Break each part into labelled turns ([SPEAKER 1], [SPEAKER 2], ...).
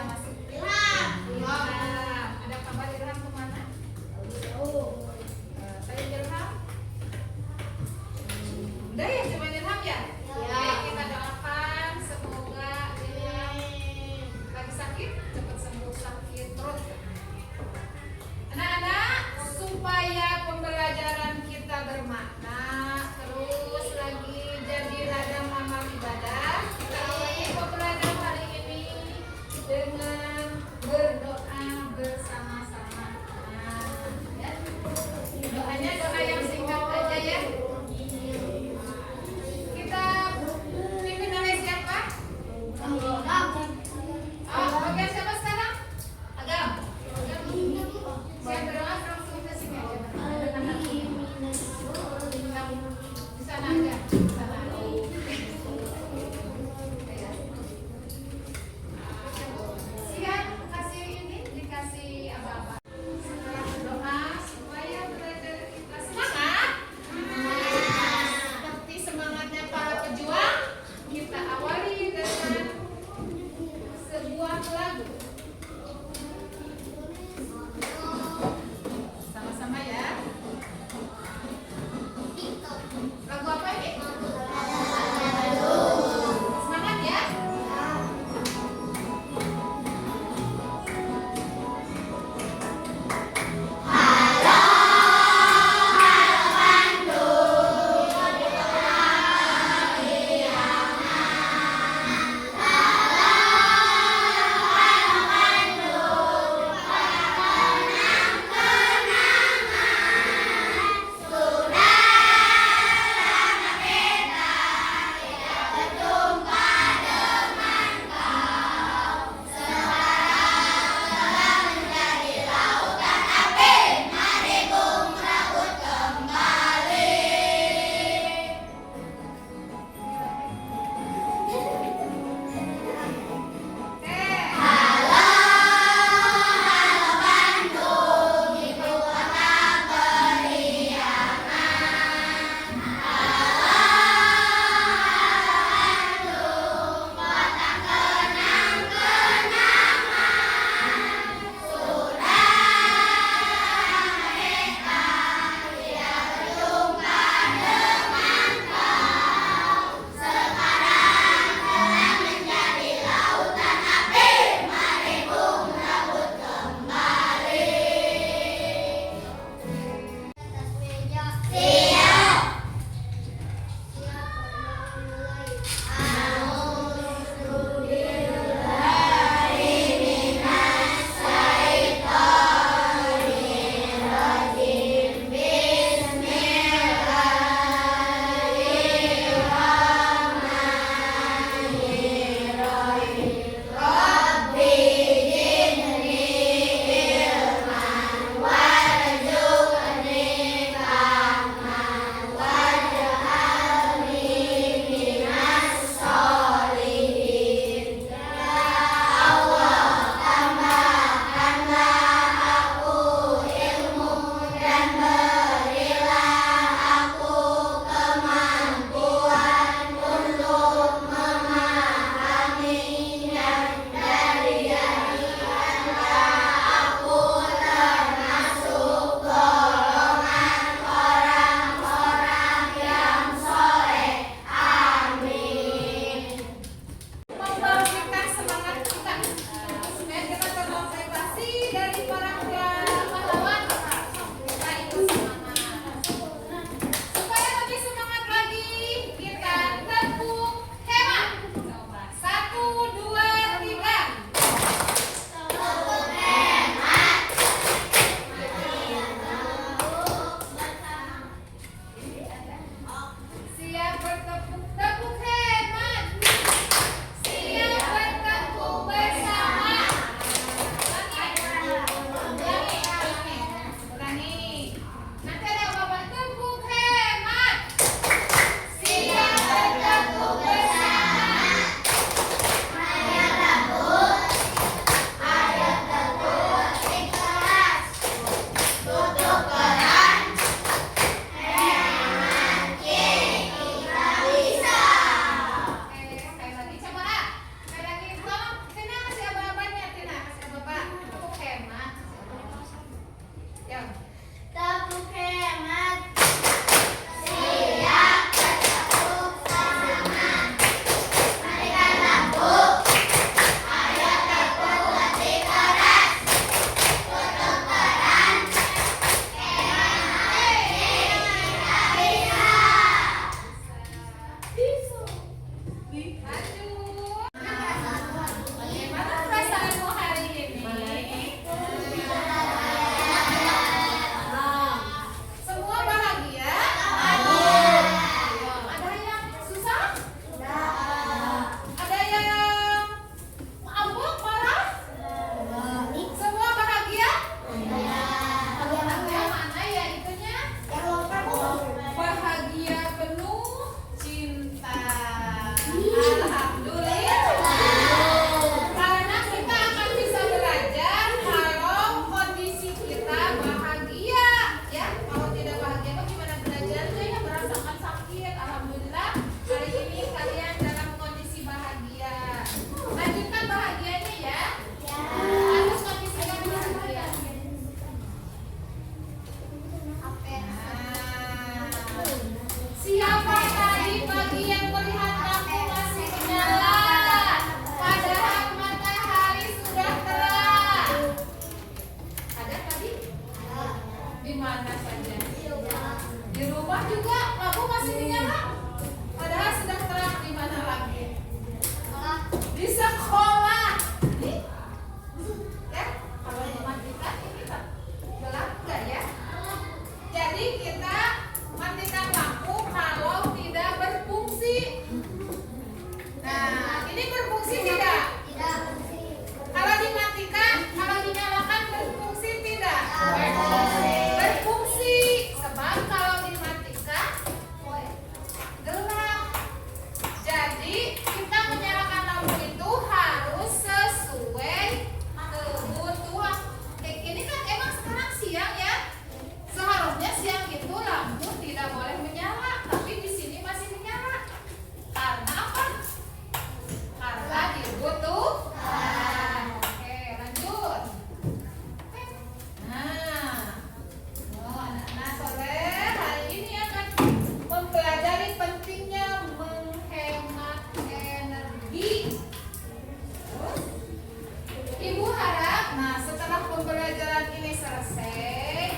[SPEAKER 1] masuk? Ilham. Ada kabar Ilham kemana? Saya Ilham. Udah ya cuma Ilham ya? Ya. Kita doakan semoga Ilham lagi sakit cepat sembuh sakit perut. Anak-anak, supaya pembelajaran kita bermakna, terus lagi jadi ladang amal ibadah, kita awali pembelajaran hari ini dengan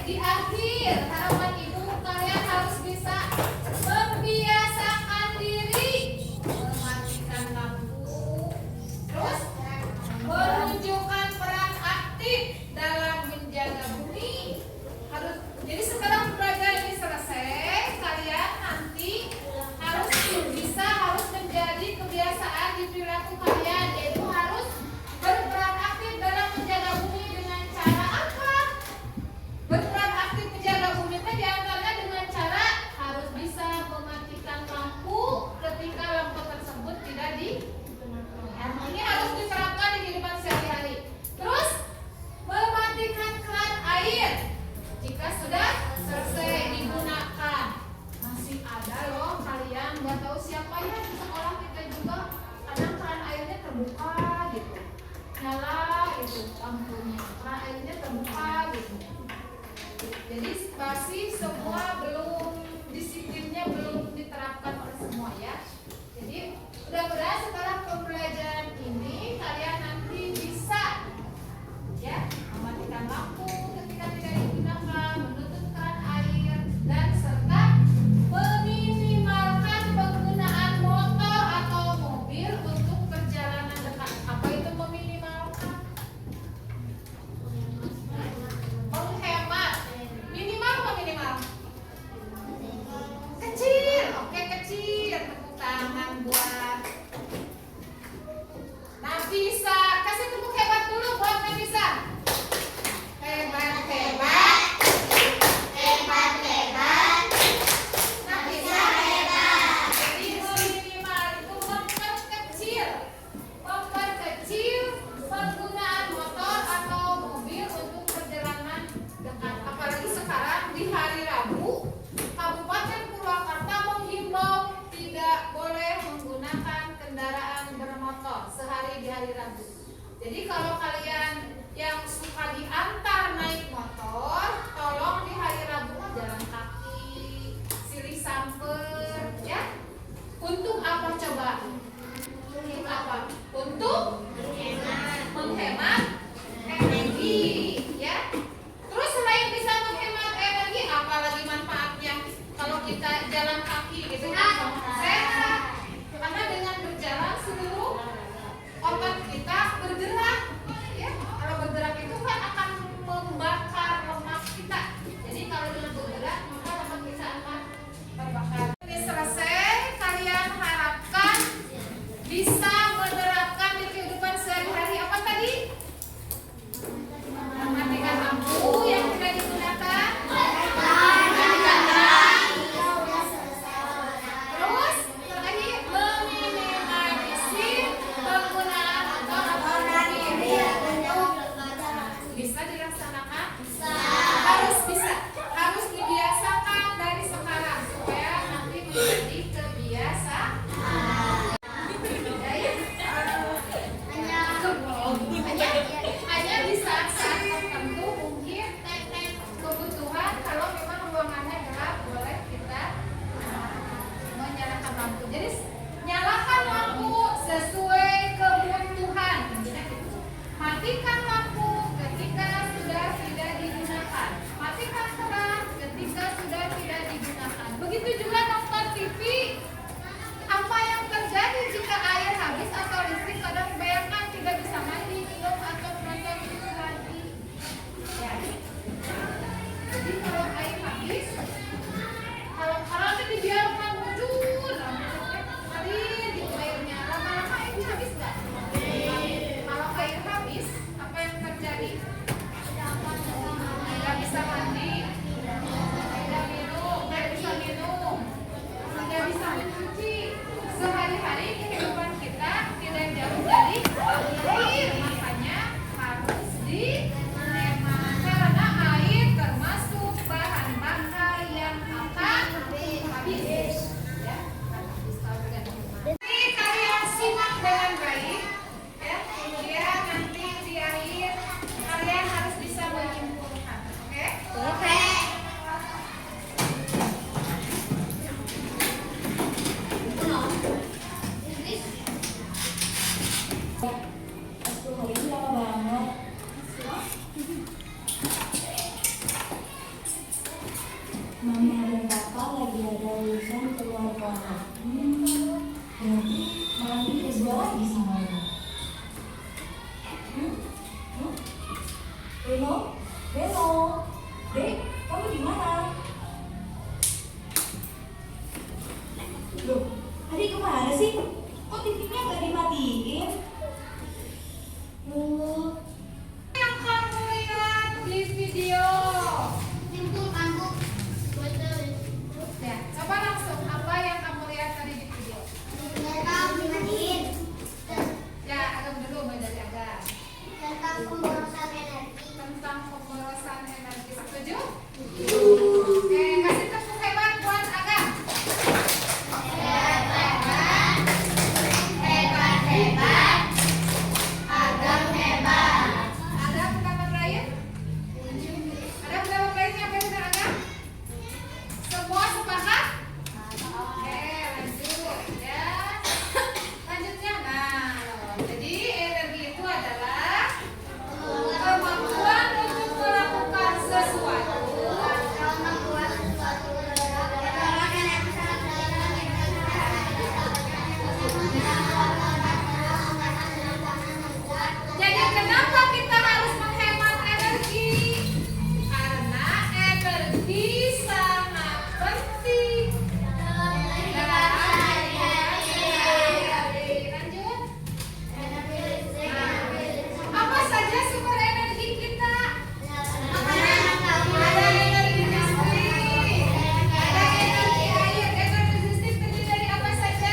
[SPEAKER 1] di akhir harapan ibu kalian harus bisa membiasakan diri mematikan lampu, terus menunjukkan peran aktif dalam menjaga bumi. Harus, jadi setelah pembelajaran ini selesai, kalian nanti harus menjadi kebiasaan di perilaku kalian, yaitu harus berperan aktif dalam menjaga bumi dengan cara apa? Berperan aktif menjaga bumi itu diantaranya dengan cara harus bisa mematikan lampu ketika lampu tersebut tidak digunakan. Ini harus diterapkan di kehidupan sehari-hari. Terus mematikan keran air jika sudah selesai digunakan. Masih ada loh kalian, nggak tahu siapa ya di sekolah kita juga kadang keran airnya terbuka gitu, nyala itu lampunya, keran airnya terbuka gitu. Jadi masih semua belum, disiplinnya belum diterapkan oleh semua ya. Jadi mudah-mudahan setelah pembelajaran ini kalian nanti bisa ya mematikan lampu ketika tidak digunakan, menutup keran air, dan serta meminimalkan penggunaan motor atau mobil untuk perjalanan dekat. Apa itu meminimalkan? Menghemat. Minimal apa minimal? Kecil. Oke, kecil. Tepuk tangan buat Nafisa. Kasih tepuk hebat dulu buat Nafisa. Hebat, hebat. Hebat, hebat. Nafisa hebat. Jadi minimal itu memperkecil penggunaan motor atau mobil untuk perjalanan dekat. Apalagi sekarang di hari Rabu, Kabupaten Purwakarta menghimbau tidak boleh menggunakan kendaraan bermotor sehari di hari Rabu. Jadi kalau kalian yang suka diantar naik motor, tolong di hari Rabu jalan kaki, silih samper, ya. Untuk apa coba? Untuk apa? Untuk menghemat energi, ya. Terus selain bisa menghemat energi, apalagi manfaatnya kalau kita jalan kaki gitu kan? Sehat. Karena dengan berjalan seluruh otot kita bergerak, ya. Kalau bergerak itu kan akan membakar lemak kita. Jadi kalau dengan bergerak maka lemak kita akan terbakar. Ini selesai, kalian harapkan bisa menerapkan di kehidupan sehari-hari apa tadi? Mematikan lampu yang tidak digunakan. Terus terakhir meminimalisir penggunaan motor atau mobil. Bisa dilaksanakan? Harus bisa. Harus dibiasakan dari sekarang supaya nanti menjadi kebiasaan. Hanya di saat-saat tertentu mungkin kebutuhan, kalau memang ruangannya gelap boleh kita menyalakan lampu. Jadi nyalakan lampu sesuai kebutuhan. Matikan lampu ketika sudah tidak digunakan. Matikan keran ketika sudah tidak digunakan. Begitu juga nonton TV. Apa yang terjadi jika air habis atau listrik? Kadang bayangkan tidak bisa mandi, minum, atau menonton TV lagi. Ya. Jadi kalau air habis, kalau dibiarkan muncul, kali di airnya lama-lama air habis nggak? Kalau air habis, apa
[SPEAKER 2] Beno? Beno? Dek, kamu di mana? Loh, adik kemana sih? Kok TV-nya nggak dimatiin? Loh,
[SPEAKER 1] Yang kamu lihat di video. Ya, coba langsung apa yang kamu lihat tadi di video? Ya, agak dulu mulai dari agak. Tentang pemborosan energi. Setuju? Oke, kasih tepuk hebat buat Agam. Ada pendapat lain? Ada pendapat lain yang benar Agam? Semua sepakat? Oke, lanjut ya. Lanjutnya, nah, jadi energi itu adalah kemampuan untuk melakukan sesuatu. Jadi kenapa kita harus menghemat energi? Karena energi sangat penting dalam kehidupan sehari-hari. Lanjut. Apa saja sumber energi kita? Ada energi listrik, ada energi air. Energi listrik terdiri dari apa saja?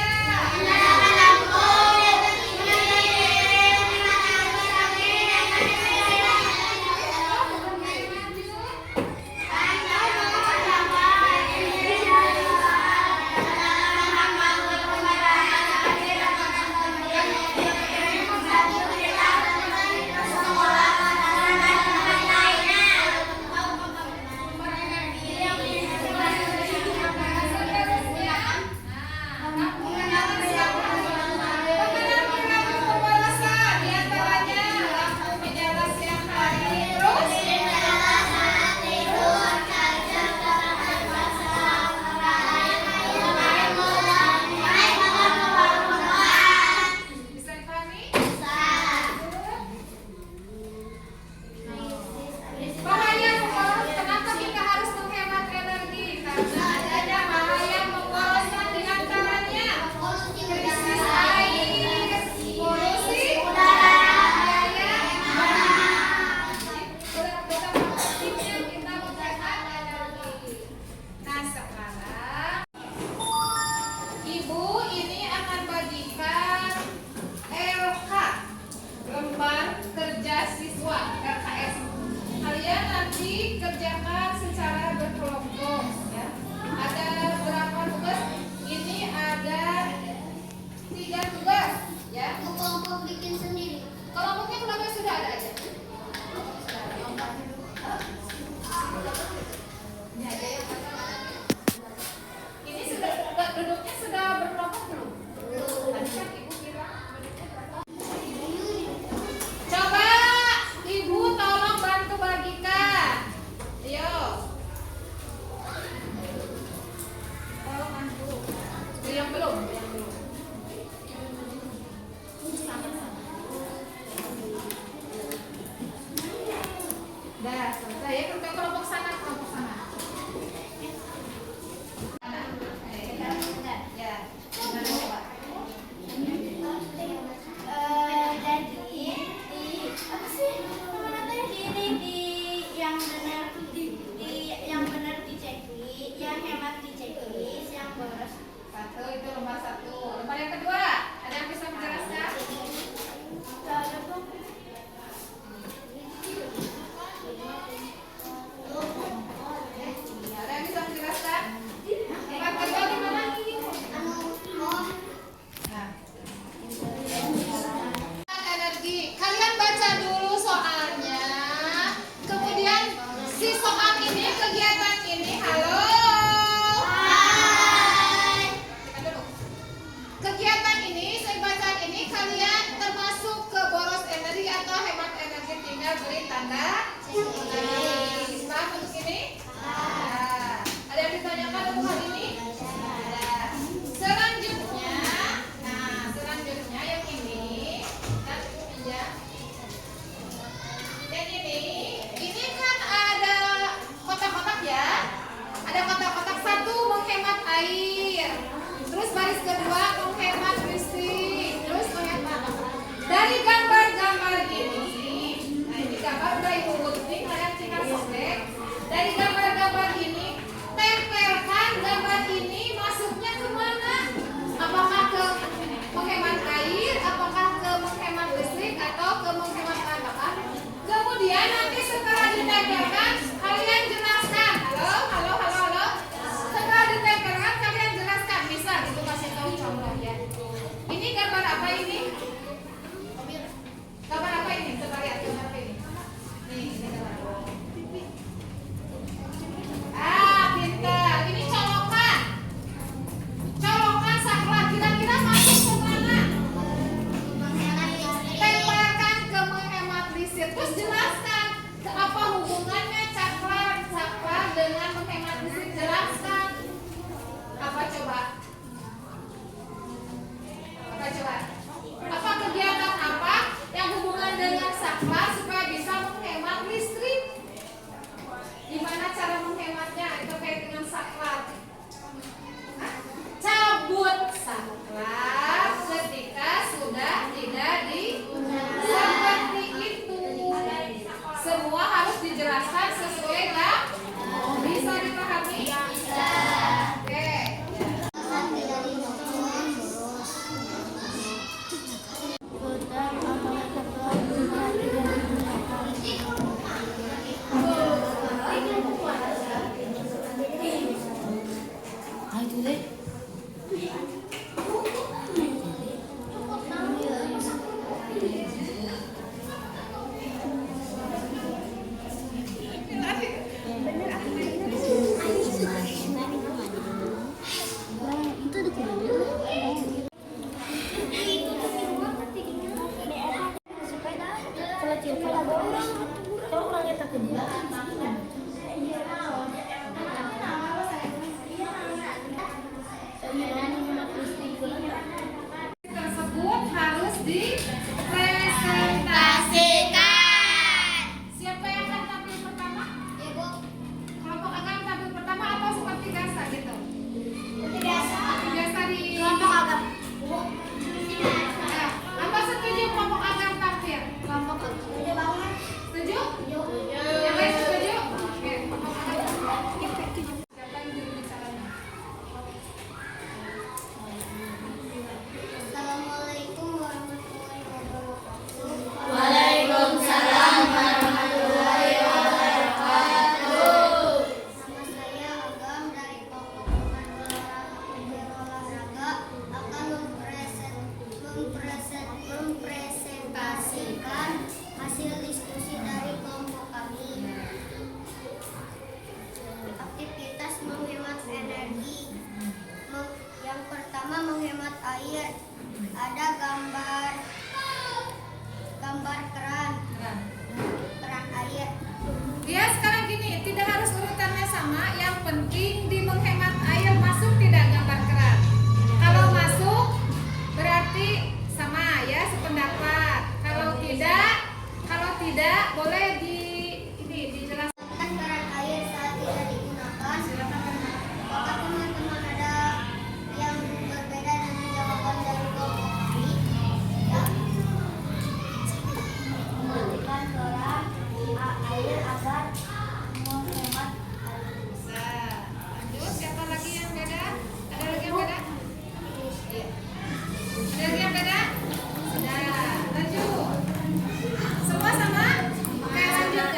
[SPEAKER 1] Bisa dipahami? Bahaya memboros. Kenapa kita harus menghemat energi? Karena adanya bahaya pemborosan di antaranya krisis air, polusi udara, beberapa tipsnya kita menghemat energi. Nah sekarang Ibu ini akan bagikan LK, lembar kerja siswa LKS. Kalian nanti kerjakan secara berkelompok ya. Ada berapa tugas? Ini ada 3 tugas ya. Kelompoknya kelompoknya sudah ada aja. Ini aja ya. Ini sudah duduknya sudah berkelompok belum? Tadi kan Ibu bilang duduknya berkelompok. Coba Ibu tolong bantu bagikan. Ayo. Tolong bantu. Yang belum? Dah, selesai ya. Kelompok sana, kelompok sana. Ya, gimana coba? Satu itu lembar 1. Lembar yang kedua, ada yang bisa menjelaskan? Ada yang bisa menjelaskan? Lembar kedua gimana? Nah. Energi. Kalian baca dulu soalnya. Kemudian si soal ini, kegiatan ini, halo. Kita dulu. Kegiatan ini, bacaan ini kalian termasuk ke boros energi atau hemat energi, tinggal beri tanda. Paham untuk ini? Nah, ada yang ditanyakan untuk hal ini? Ada. Selanjutnya, yang ini Ada kotak-kotak satu menghemat air. Terus baris kedua menghemat listrik. Terus menghemat. Dari gambar-gambar ini, nah ini gambar udah ibu gunting, kalian tinggal sobek. Dari gambar-gambar ini, tempelkan gambar ini masuknya kemana? Apakah ke menghemat air, apakah ke menghemat listrik, atau ke menghemat bahan bakar? Kemudian nanti setelah ditempelkan, kalian jelaskan. Halo. Setelah ditempelkan, kalian jelaskan. Bisa gitu kasih tahu contoh ya. Ini gambar apa ini? Gambar apa ini? Coba lihat gambar apa ini? Nih, ini gambar apa? Pintar. Ini colokan. Colokan saklar. Kira-kira masuk ke mana? Tempelkan ke menghemat listrik. Terus jelaskan apa hubungannya saklar dengan menghemat listrik. Jelaskan. Apa coba? Apa kegiatan apa yang hubungan dengan saklar supaya bisa menghemat listrik? Gimana cara menghematnya? Itu kayak dengan saklar. Cabut saklar ketika sudah tidak digunakan. Seperti itu. Semua harus dijelaskan sesuai kan? Bisa dipahami? Oke. Tersebut harus dipresentasikan. Siapa yang akan tampil pertama? Ibu. Kelompok akan tampil pertama atau seperti biasa gitu? Seperti biasa di kelompok agam. Apa setuju kelompok agam tampil? Kelompok agam. Setuju banget. Setuju? Yang lain setuju? Oke. Kelompok agam. Siapa yang juru bicaranya?
[SPEAKER 3] Assalamualaikum warahmatullahi wabarakatuh.
[SPEAKER 2] Waalaikumsalam warahmatullahi wabarakatuh.
[SPEAKER 3] Nama saya Agam dari kelompok olahraga akan mempresentasikan hasil diskusi dari kelompok kami. Aktivitas menghemat energi. Yang pertama menghemat air. Ada gambar keran air.
[SPEAKER 1] Ya sekarang gini, tidak harus urutannya sama. Yang penting di menghemat air masuk tidak gambar keran. Kalau masuk berarti sama ya sependapat. Kalau tidak boleh dijelaskan.
[SPEAKER 3] Keran air saat tidak digunakan. Apakah teman-teman ada yang berbeda dengan jawaban dari kelompok kami? Ya. Mematikan keran air agar menghemat air.
[SPEAKER 1] Bisa. Lanjut, siapa lagi yang beda? Ada lagi yang beda? Iya. Ada lagi yang beda? Nah, lanjut. Semua sama? Oke, lanjut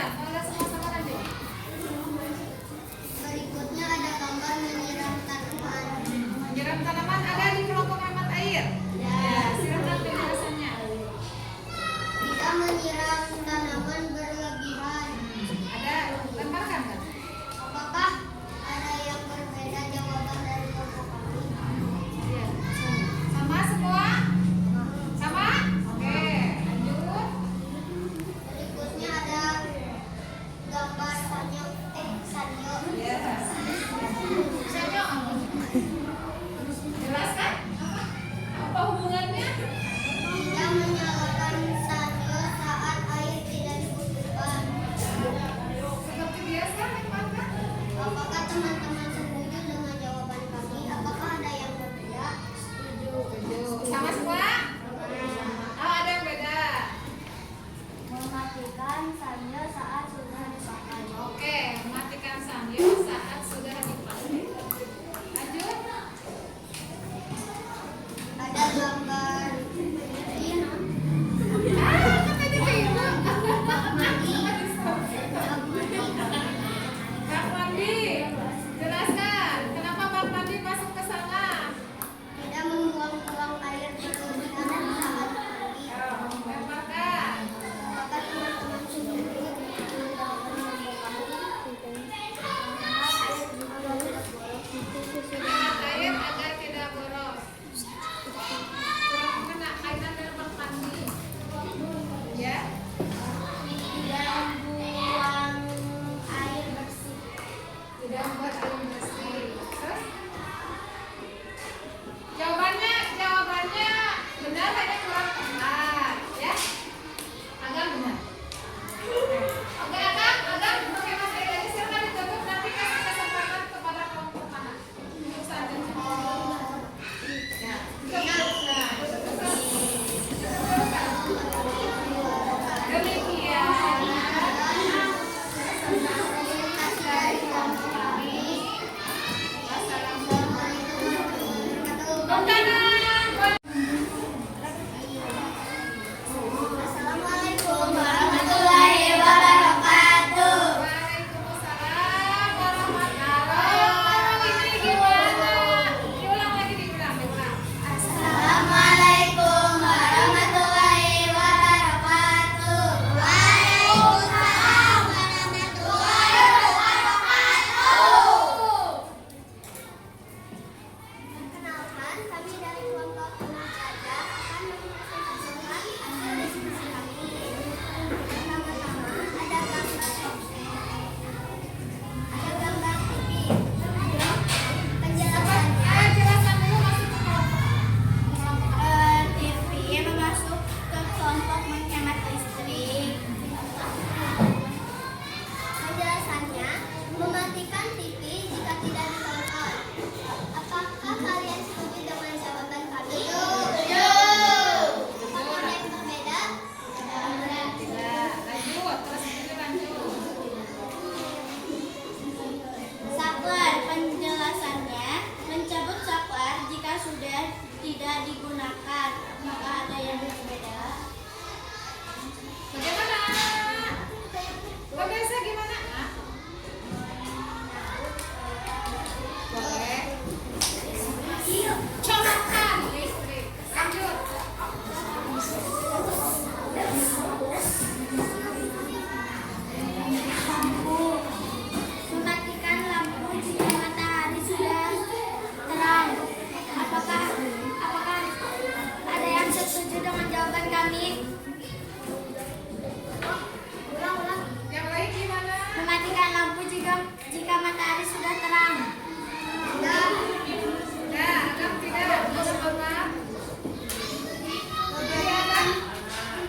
[SPEAKER 1] benar.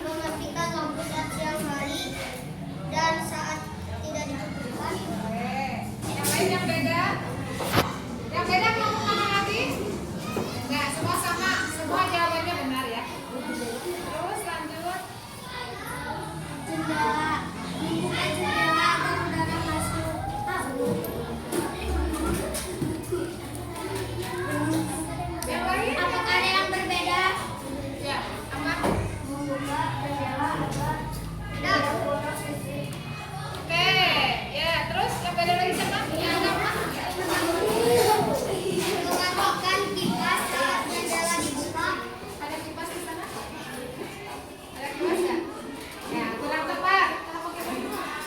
[SPEAKER 3] Mematikan lampu saat siang hari dan saat tidak dibutuhkan.
[SPEAKER 1] Oke. Yang lain yang beda? Yang beda kamu mana lagi? Enggak, semua sama. Semua jawabannya benar ya. Terus lanjut.
[SPEAKER 3] Jendela, membuka jendela agar udara masuk.
[SPEAKER 1] Yang lain?
[SPEAKER 3] Apakah ada yang berbeda?
[SPEAKER 1] Ya, sama.
[SPEAKER 3] Membuka jendela agar udara masuk.
[SPEAKER 1] Oke, ya terus yang beda lagi sama? Yang apa?
[SPEAKER 3] Mengatakan kipas saat jendela dibuka.
[SPEAKER 1] Ada kipas di sana? Ada kipas nggak? Ya, kurang tepat. Kenapa kipas?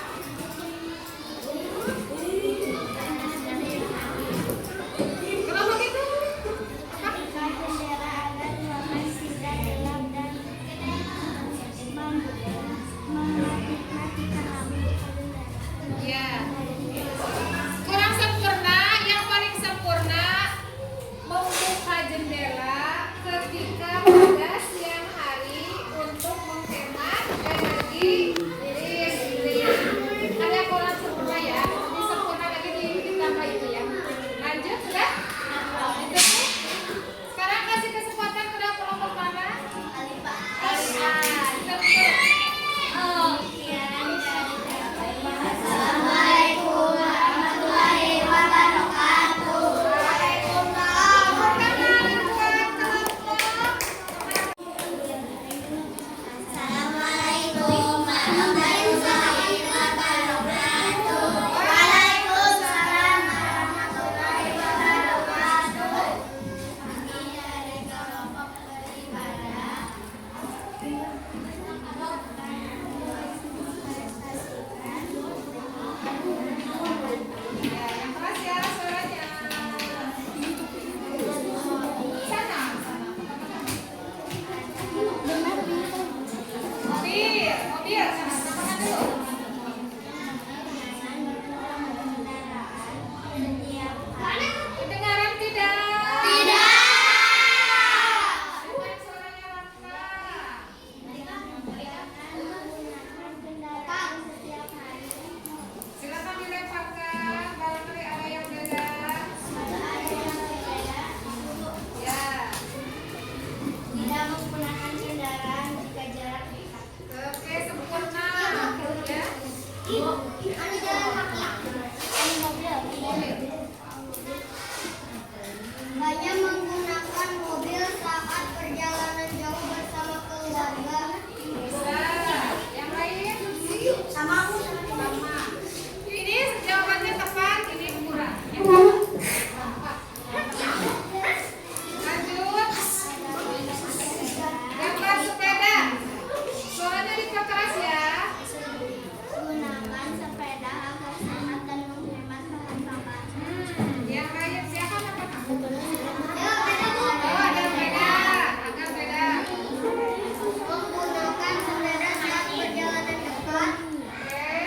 [SPEAKER 1] Kenapa gitu? Apa?
[SPEAKER 3] Buka jendela agar ruangan tidak gelap dan mematikan lampu.
[SPEAKER 1] Ya. Kurang sempurna, yang paling sempurna membuka jendela ketika pada siang hari untuk menghemat energi listrik. Ada kurang sempurna ya, lebih sempurna lagi ditambah itu ya. Lanjut sudah? Itu. Sekarang kasih kesempatan ke kelompok mana?
[SPEAKER 3] Alifah. Assalamualaikum warahmatullahi wabarakatuh. Waalaikumsalam. Assalamualaikum warahmatullahi wabarakatuh. Waalaikumsalam warahmatullahi wabarakatuh. Kami dari kelompok beribadah.
[SPEAKER 1] Ya, yang keras ya suaranya. Sana, sana. Mobil, sana, sana dulu. Kedengaran tidak?
[SPEAKER 3] Tidak.
[SPEAKER 1] Bukan suaranya Raffa. Silakan dilemparkan, barangkali ada yang beda. Ya,
[SPEAKER 3] Tidak menggunakan kendaraan jika jarak dekat.
[SPEAKER 1] oke sempurna. Ya,
[SPEAKER 3] Ini jalan kaki. Ini mobil. Hanya menggunakan mobil saat perjalanan jauh bersama keluarga.
[SPEAKER 1] bisa. Yang lain?
[SPEAKER 3] Sama aku
[SPEAKER 1] Sama. Ini jawabannya tepat, ini kurang. Yang tepat. Lanjut. Gambar sepeda. Suaranya diperkeras ya.
[SPEAKER 3] gunakan sepeda agar sehat dan menghemat bahan bakar.
[SPEAKER 1] Yang lain siapa apa?
[SPEAKER 3] Ya, beda Bu.
[SPEAKER 1] Oh, ada beda, agak beda.
[SPEAKER 3] Menggunakan sepeda saat perjalanan dekat.
[SPEAKER 1] Oke.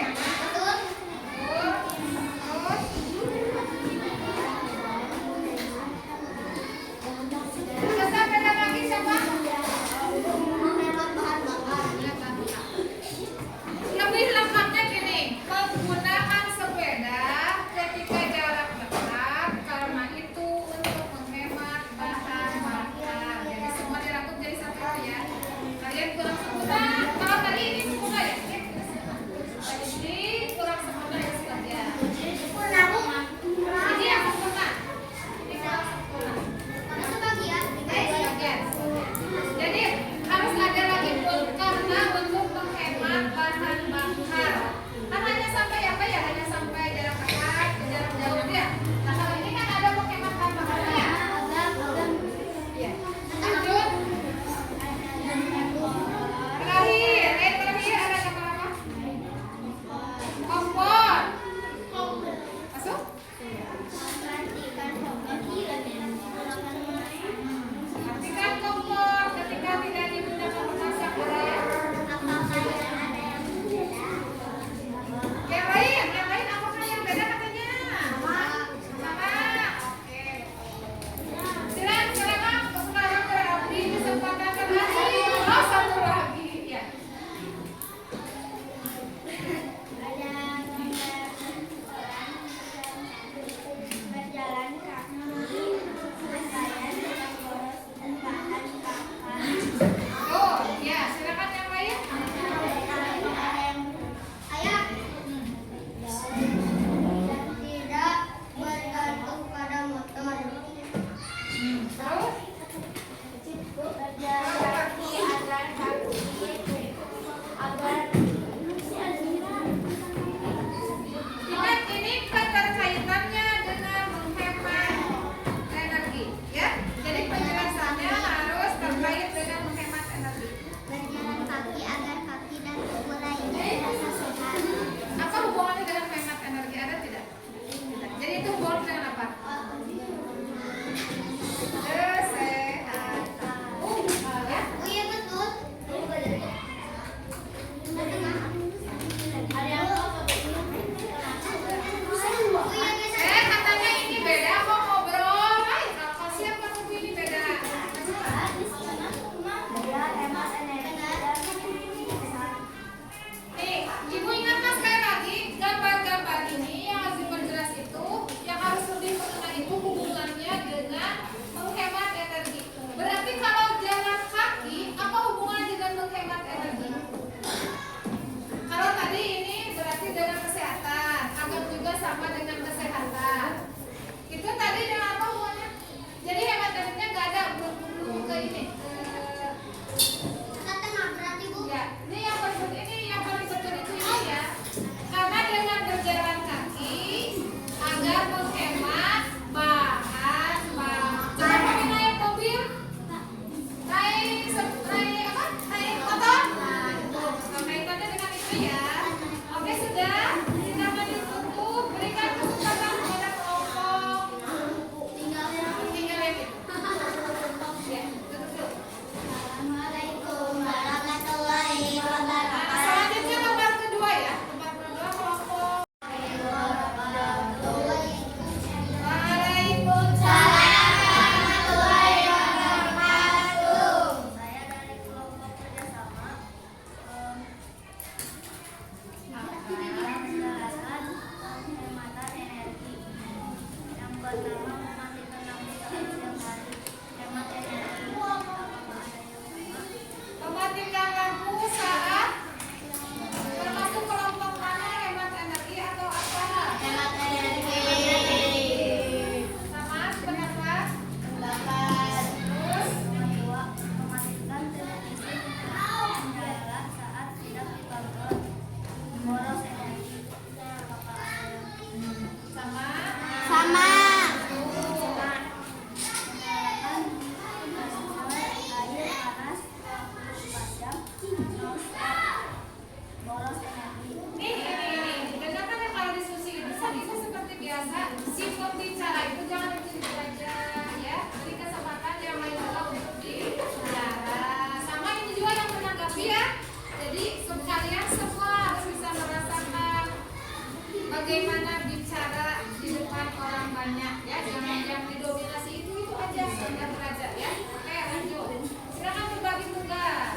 [SPEAKER 1] bagaimana bicara di depan orang banyak ya, jangan yang didominasi itu aja sudah belajar ya. Oke, lanjut. Silakan berbagi tugas.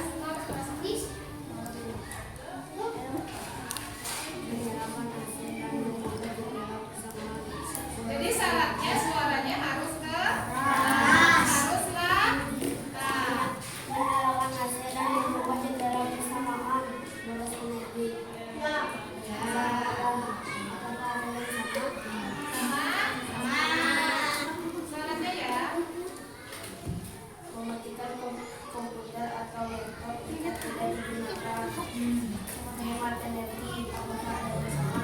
[SPEAKER 1] Jadi syaratnya suaranya harus keras, haruslah nah.
[SPEAKER 3] menyalakan hasil dan membuka jendela bersamaan boros energi.
[SPEAKER 1] Syaratnya ya.
[SPEAKER 3] Mematikan komputer atau laptop jika tidak digunakan. Menghemat energi apakah ada yang sama?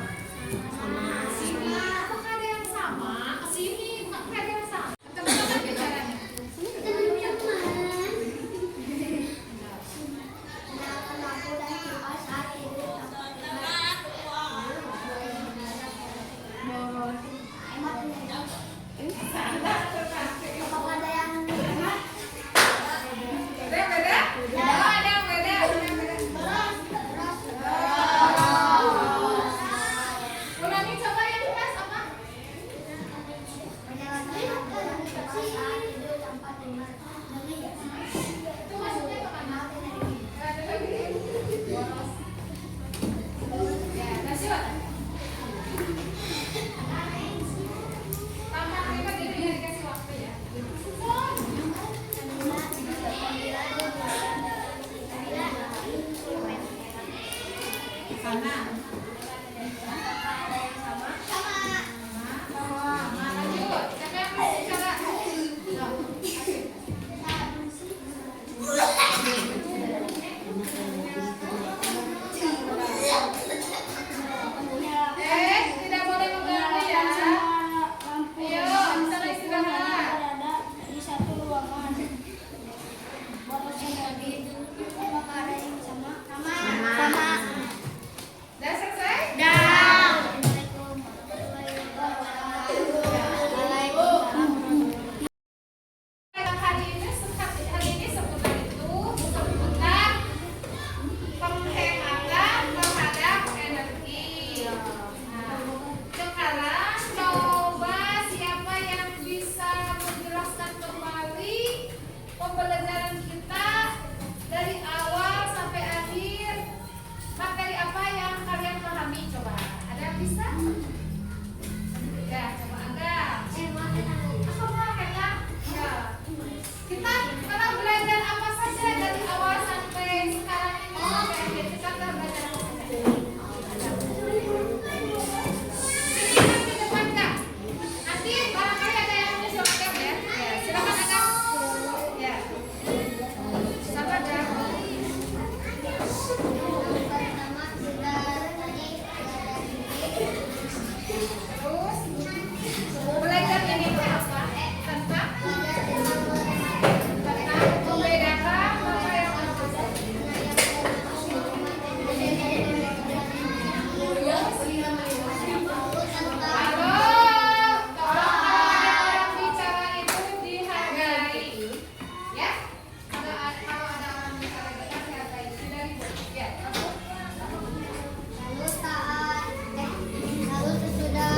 [SPEAKER 1] Sini, apakah ada yang sama? Sini, apakah ada yang sama? Teman-teman bicaranya.
[SPEAKER 3] Nyalakan lampu dan kipas saat tidur tanpa hemat energi. Apakah ada yang hemat?
[SPEAKER 1] Beda? Oh, ada yang beda. Ulangi coba yang keras apa?
[SPEAKER 3] Menyalakan kipas saat tidur tanpa hemat.
[SPEAKER 1] Itu maksudnya kemana? Ya, lanjut. Tampak mereka jadi dikasih waktu ya. Sana. Lanjut. Siapa yang mau bicara? Tidak boleh mengganggu ya. Ayo, sana istirahat.
[SPEAKER 3] Berada di satu ruangan. Boros energi. Apakah ada yang sama? Sama.
[SPEAKER 1] Udah selesai?
[SPEAKER 3] Assalamualaikum warahmatullahi wabarakatuh. Waalaikumsalam.
[SPEAKER 1] Hari ini seputar itu seputar penghematan terhadap energi. Nah, sekarang coba siapa yang bisa menjelaskan kembali pembelajaran kita dari awal sampai akhir, materi apa yang kalian pahami, coba. Ada yang bisa? Ya, coba Angga. Apa banget ya? Ya. Kita pernah belajar apa saja dari awal sampai sekarang ini sampai akhir, kita pernah belajar apa saja? Sini nanti depan Kak. Nanti barangkali ada yang menyusul Kak ya. Ya, silakan Kak. Ya. Sabar ya.
[SPEAKER 3] Pertama sudah tadi
[SPEAKER 1] Terus belajar ini itu apa? Tentang membedakan apa yang Halo, tolong kalau ada orang bicara itu dihargai, ya. Kalau ada orang bicara kita dihargai, tidak ribut. Ya,
[SPEAKER 3] lalu sesudah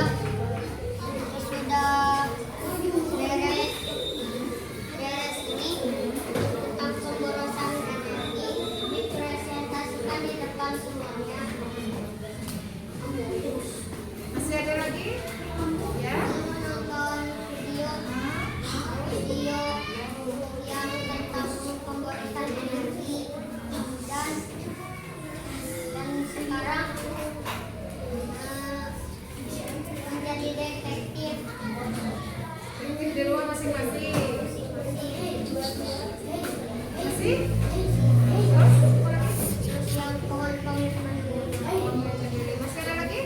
[SPEAKER 3] beres ini tentang pemborosan energi dipresentasikan di depan semuanya.
[SPEAKER 1] masih ada lagi? Ya.
[SPEAKER 3] Menonton video yang tentang pemborosan energi dan sekarang menjadi detektif
[SPEAKER 1] Mungkin di rumah masing-masing. Masih? Terus?
[SPEAKER 3] yang pohon komitmen
[SPEAKER 1] Masih ada lagi?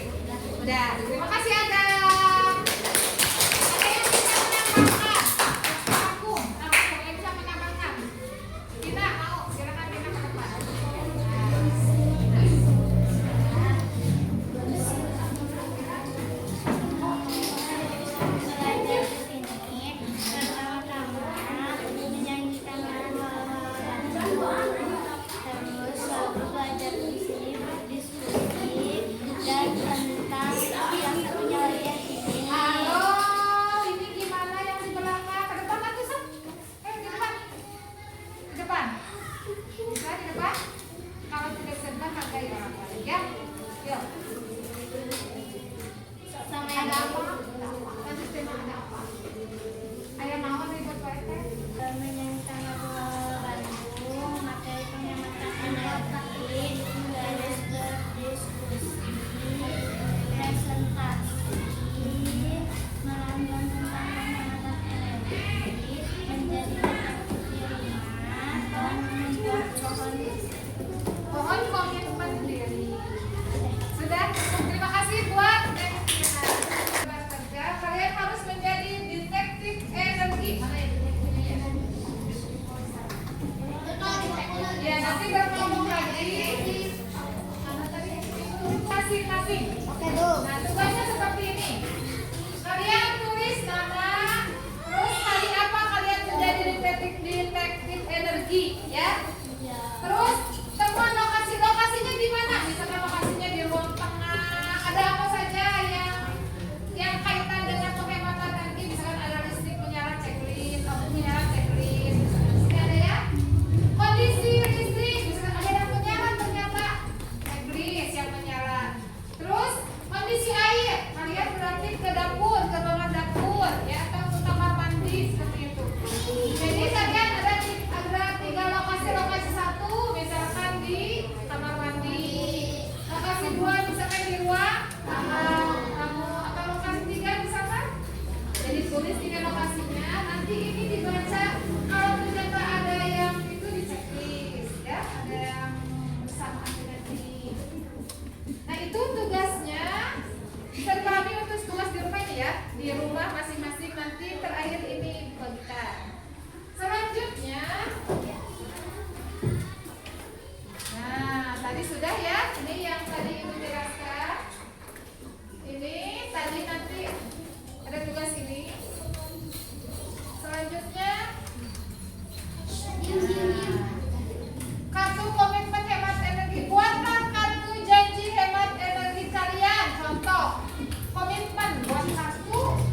[SPEAKER 1] Udah. Terima kasih Adam. Ada yang bisa menambahkan? Aku yang bisa menambahkan. Kita mau, silakan kita ke depan.
[SPEAKER 3] terus lalu belajar diskusi dan tentang yang Sama
[SPEAKER 1] Ada
[SPEAKER 3] yang
[SPEAKER 1] apa? Lanjut tema ada apa? Ayah naon ribet wae teh?
[SPEAKER 3] yang tanggal 2 Bandung, materi penghematan energi, diskusi, presentasi, melambang tentang penghematan energi, menjadi efektif di rumah, dan membuat
[SPEAKER 1] Pohon komitmen diri. Sudah, terima kasih buat kerja. Kalian harus menjadi detektif energi. Mana ya detektifnya ya? Ya nanti berkelompok lagi. Mana tadi? Masing-masing.
[SPEAKER 3] Oke, tuh.
[SPEAKER 1] Nah tugasnya seperti ini. Kalian tulis nama, terus hari apa kalian menjadi detektif energi, ya. Terus temuan lokasinya di mana? Misalkan lokasinya di ruang tengah. Ada apa saja yang kaitan dengan penghematan energi? Misalkan ada listrik menyala checklist, lampu menyala checklist. Ini ada ya. Kondisi listrik, misalkan ada yang menyala ternyata checklist yang menyala. Terus kondisi air, kalian berarti ke dapur, ke ruangan dapur, ya atau ke kamar mandi seperti itu. Jadi kalian ada 3 lokasi satu, misalkan di kamar mandi. Lokasi 2 misalkan di ruang tamu, atau lokasi 3 misalkan. Jadi tulis 3 lokasinya. Nanti ini dibaca. Kalau ternyata ada yang itu di checklist, ya ada yang bersamaan dengan ini. Nah itu tugasnya. Bisa dipahami untuk tugas di rumah ini ya. Di rumah masing-masing nanti terakhir ini dibagikan. Selanjutnya, nah tadi sudah ya. Ini yang tadi ibu jelaskan. Ini tadi nanti ada tugas ini. Selanjutnya, kartu komitmen hemat energi. Buatlah kartu janji hemat energi kalian. Contoh, komitmen buat kartu.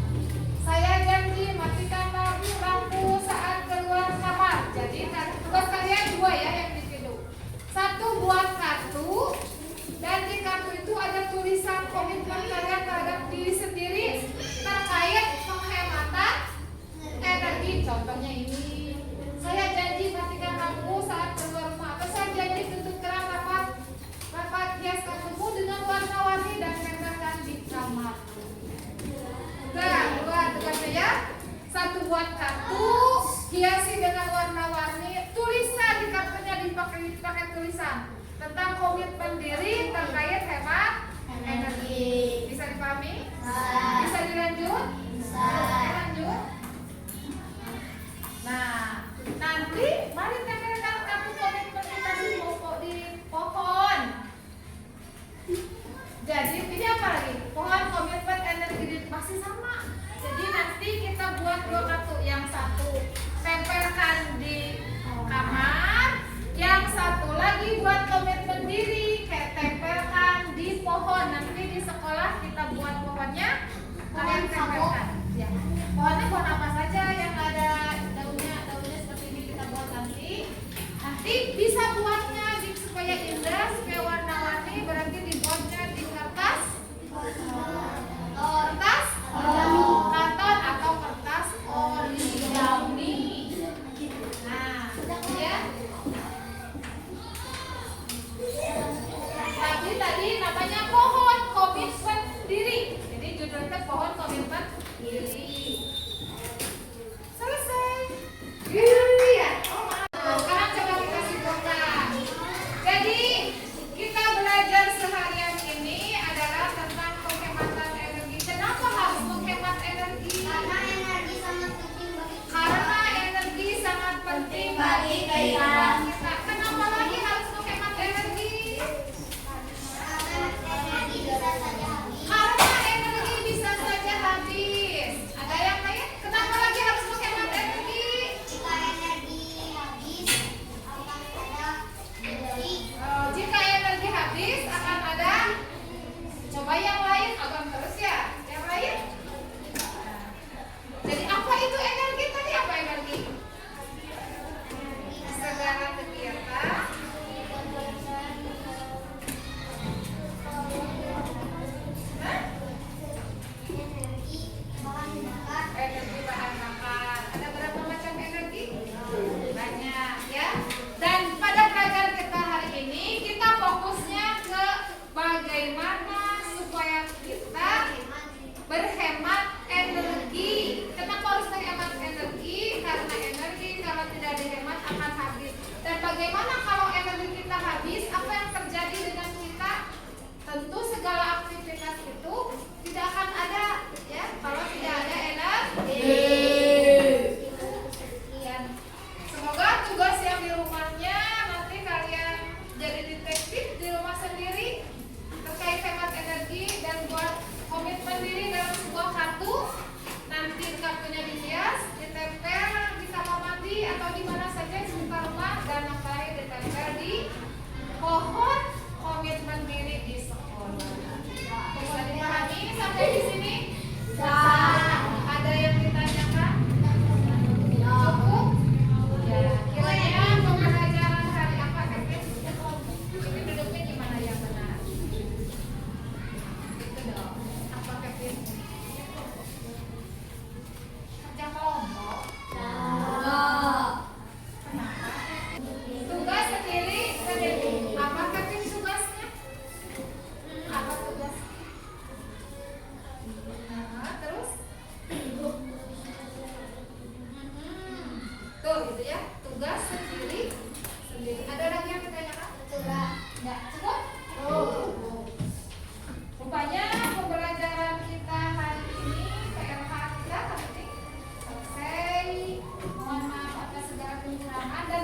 [SPEAKER 1] Saya janji matikan lampu saat keluar kamar. Jadi tugas kalian 2 ya yang dipilih. 1 buat kartu, dan di kartu itu ada tulisan komitmen kalian terhadap diri sendiri terkait penghematan energi. Contohnya ini, saya janji matikan lampu saat keluar rumah, atau saya janji tutup keran rapat hias kartuku dengan warna-warni dan tempelkan di kamar. Udah, 2 tugasnya ya. 1 buat kartu, hiasi dengan warna-warni, tulisan di kartunya dipakai tulisan tentang komitmen diri terkait hemat energi. Bisa dipahami? Bisa dilanjut? Lanjut. Nah, nanti mari tempelkan kartu komitmen kita di pohon. Jadi ini apa lagi? Pohon komitmen energi masih sama. Jadi nanti kita buat 2 kartu. Yang 1 tempelkan di kamar, yang 1 lagi buat komitmen diri, kayak tempelkan di pohon. Nanti di sekolah kita buat pohonnya, kalian tempelkan. Ya. Pohonnya pohon apa saja yang ada daunnya seperti ini kita buat nanti. Nanti bisa buatnya supaya indah, supaya warna-warni. Berarti dibuatnya di kertas, karton atau kertas origami. Nah, ya. Tadi namanya pohon komitmen diri. Jadi judulnya pohon komitmen mandiri dalam sebuah kartu. Nanti kartunya dihias, ditempel di kamar mandi atau di mana saja di sekitar rumah, dan yang terakhir ditempel di pohon komitmen diri di sekolah. Bisa dipahami sampai di sini? Ada yang ditanyakan? Cukup? Ya, kiranya pembelajaran hari apa, Kevin? Ini duduknya gimana yang benar? Itu dong. Apa, Kevin? Kerja kelompok? Kenapa? Tugas sendiri. Apa, Kevin, tugasnya? Apa tugas? Nah, terus? Tuh, gitu ya. Tugas sendiri. Ada lagi yang ditanyakan? Enggak cukup? Rupanya pembelajaran kita hari ini, PLH kita hari ini selesai. Mohon maaf atas segala kekurangan dan